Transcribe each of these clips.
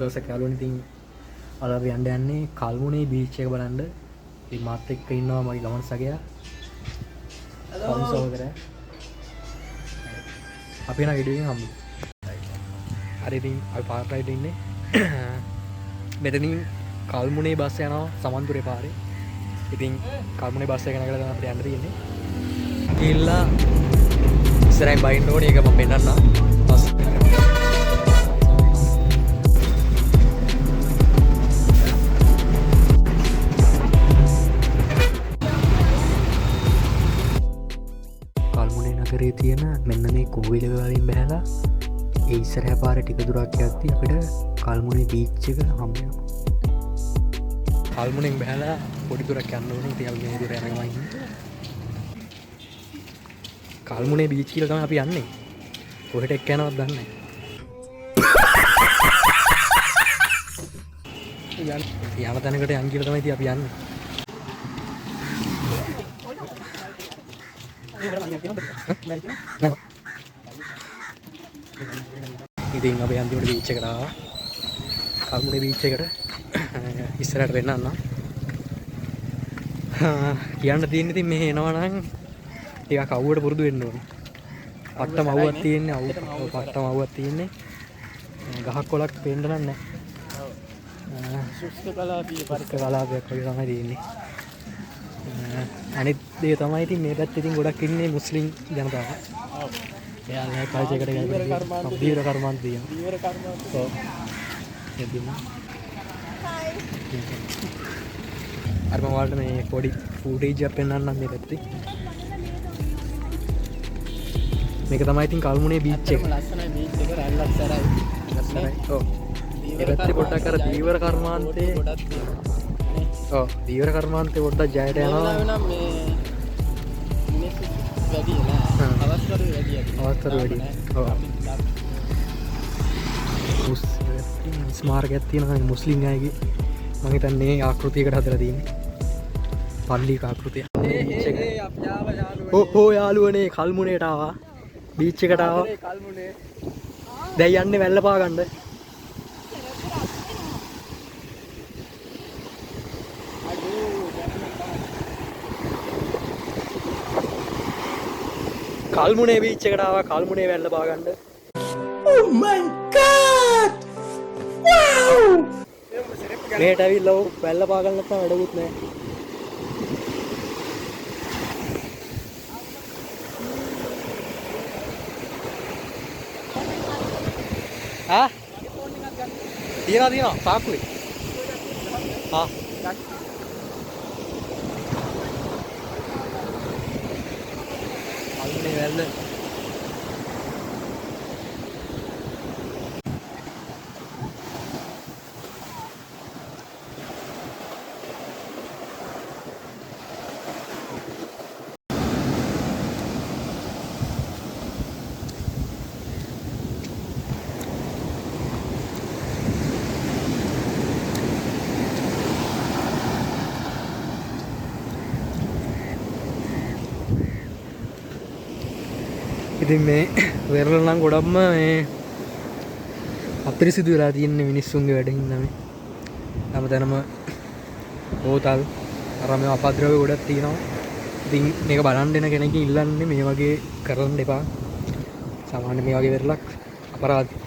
දවසක් යාළුවනේ ඉතින් අර අපි යන්නේ කල්මුනේ බීච් එක බලන්න. ඉතින් මාත් එක්ක ඉන්නවා මගේ ගමන් සගයා. හලෝ සහෝදරයා. අපි යන වීඩියෝ එකෙන් හම්බුනේ. හරි ඉතින් අපි පාරට රයිඩ් ඉන්නේ. මෙතනින් කල්මුනේ බස් යනවා සමන්තුරේ පාරේ. ඉතින් කල්මුනේ බස් එක නැගලා තමයි අපිට යන්න තියෙන්නේ. ගිහිල්ලා ඉස්සරහින් බයින්න ඕනේ. ඒක මම පෙන්නන්නම්. බස් නගරේ තියෙන මෙන්න මේ කෝවිල වලින් බැහැලා ඒ ඉස්සරහ පාරේ ටික දුරක් යද්දී අපිට කල්මුනේ බීච් එක හම්බ වෙනවා. කල්මුනෙන් බැහැලා පොඩි දුරක් යන්න ඕනේ. ඉතින් අපි මේ දුර යනවා ඉන්නේ. කල්මුනේ බීච් කියලා තමයි අපි යන්නේ. කොහෙට එක්ක යනවද දන්නේ නැහැ. යන තැනකට යන් කියලා තමයි ඉතින් අපි යන්නේ. ඉතින් අපි අන්තිමට බීච් එකට ආවා. කල්මුනේ බීච් එකට ඉස්සරහට වෙන්නන්න. කියන්න තියෙන්නේ ඉතින් මෙහෙ එනවා නම් ටිකක් අවුවට පුරුදු වෙන්න ඕනේ. පට්ට මව්වක් තියෙන්නේ පට්ට මව්වක් තියෙන්නේ. ගහක් කොලක් පේන්න නැහැ. සුස්ක කලාපයක් වගේ තමයි තියෙන්නේ. අනිත් දේ තමයි ඉතින් මේ පැත්තේ ඉතින් ගොඩක් ඉන්නේ මුස්ලිම් ජනතාව. ඔව්. එයාලා කල්චර් එකට ගිහින් දීවර කර්මාන්ත දියන. දීවර කර්මාන්ත. ඔව්. එදින. අර මම වලට මේ පොඩි ෆුටේජ් එකක් පෙන්නන්නම් මේ පැත්තේ. මේක තමයි ඉතින් කල්මුනේ බීච් එක. ලස්සනයි බීච් එක රැල්ලක් සරයි. ලස්සනයි. ඔව්. මේ පැත්තේ පොඩ්ඩක් අර දීවර කර්මාන්තේ ගොඩක් තියෙනවා. ඔව් දීවර කර්මාන්තේ පොඩ්ඩක් ජයට යනවා නම් මේ මිනිස්සු වැඩි නෑ අවස්ථාරු වැඩි අවස්ථාරු වැඩි ඔව් ස්මාරකයක් තියෙනවා මුස්ලිම් අයගේ මම හිතන්නේ ආකෘතියකට හදලා තියෙන්නේ පල්ලියක ආකෘතිය ඕ යාළුවනේ කල්මුනේට ආවා බීච් එකට ආවා කල්මුනේ දැන් යන්නේ වැල්ලපා ගන්න කල්මුනේ බීච් එකට ආවා කල්මුනේ වැල්ල බා ගන්න. Oh my god! Wow! මේට ඇවිල්ලා වැල්ල බා ගන්න නැත්නම් වැඩකුත් නැහැ. ආ? තියනවා සාක්කුවේ. ආ. කල්මුනේ වැල්ල ඉතින් මේ වෙරළ නම් ගොඩක්ම මේ අපිරිසිදු වෙලා තියෙන මිනිස්සුන්ගේ වැඩ හින්දා මේ හැමතැනම බෝතල් අර මේ අපද්‍රව්‍ය ගොඩක් තියෙනවා. ඉතින් මේක බලන් දෙන කෙනෙක්ගෙන් ඉල්ලන්නේ මේ වගේ කරන්න එපා. සාමාන්‍ය මේ වගේ වෙරළක් අපරාධයි.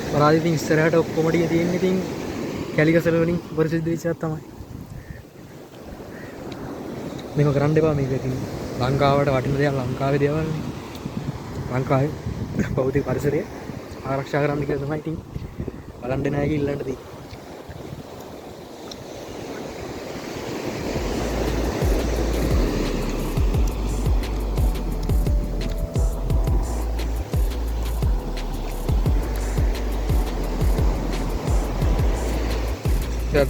අපරාධي ඉතින් ඉස්සරහට ඔක්කොම ටික තියෙන්නේ ඉතින් කැලිකසල වලින් ප්‍රසිද්ධ වෙච්ච තමයි. මේක කරන්න එපා මේක ඉතින් ලංකාවට වටින දේවල් ලංකාවේ දේවල් නේ. ලංකාවේ භෞතික පරිසරය ආරක්ෂා කරන්න කියලා තමයි ඉතින් බලන් දෙන අයගේ ඉල්ලන්න තියෙන්නේ.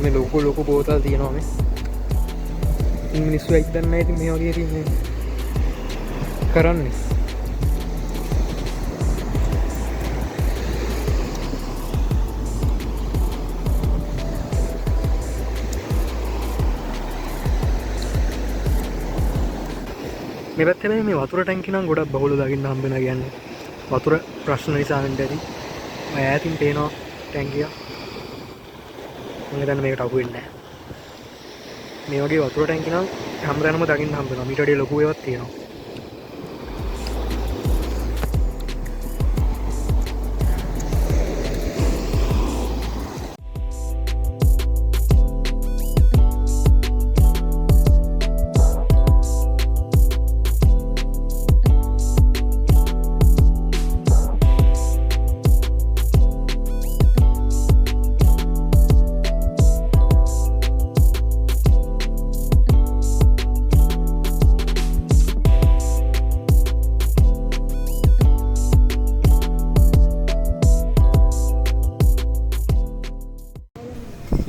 මේ ලොකු බෝතල් තියෙනවා මේ. ඉතින් මිනිස්සු ඇයි දන්නේ නැහැ ඉතින් මේ වගේ ඉතින් කරන්නේ. මේ පැත්තේ මේ වතුර ටැංකිය නම් ගොඩක් බහුල දකින්න හම්බ වෙනවා කියන්නේ. වතුර ප්‍රශ්න නිසා වෙන්න ඇති. ඈතින් පේනවා ටැංකිය මම හිතන්නේ මේකට අහු වෙන්නේ නැහැ. මේ වගේ වතුර ටැංකි නම් හැමදාම දකින්න හම්බ වෙනවා. මීට වඩා ලොකු ඒවාත් තියෙනවා.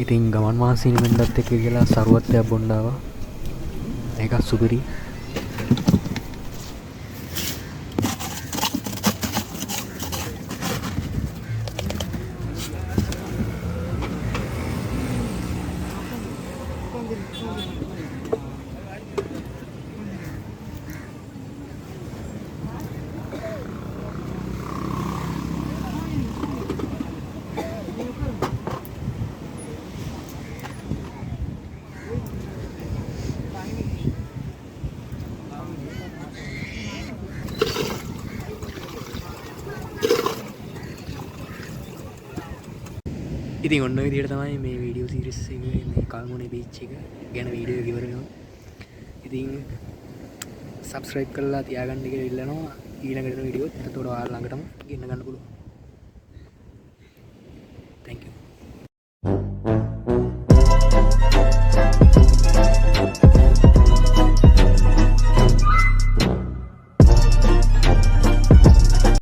ඉතින් ගමන් මාසීනෙන්දත් එක්ක කියලා සරුවත්වයක් බොන්න ආවා. මේක සුපිරි. ඉතින් ඔන්න ඔය විදිහට තමයි මේ වීඩියෝ සීරීස් එකේ මේ කල්මුනේ බීච් එක ගැන වීඩියෝ එක ඉවර වෙනවා. ඉතින් subscribe කරලා තියාගන්න කියලා ඉල්ලනවා. ඊළඟ වීඩියෝත් එතකොට ඔයාලා ළඟටම ගෙන්න ගන්න පුළුවන්.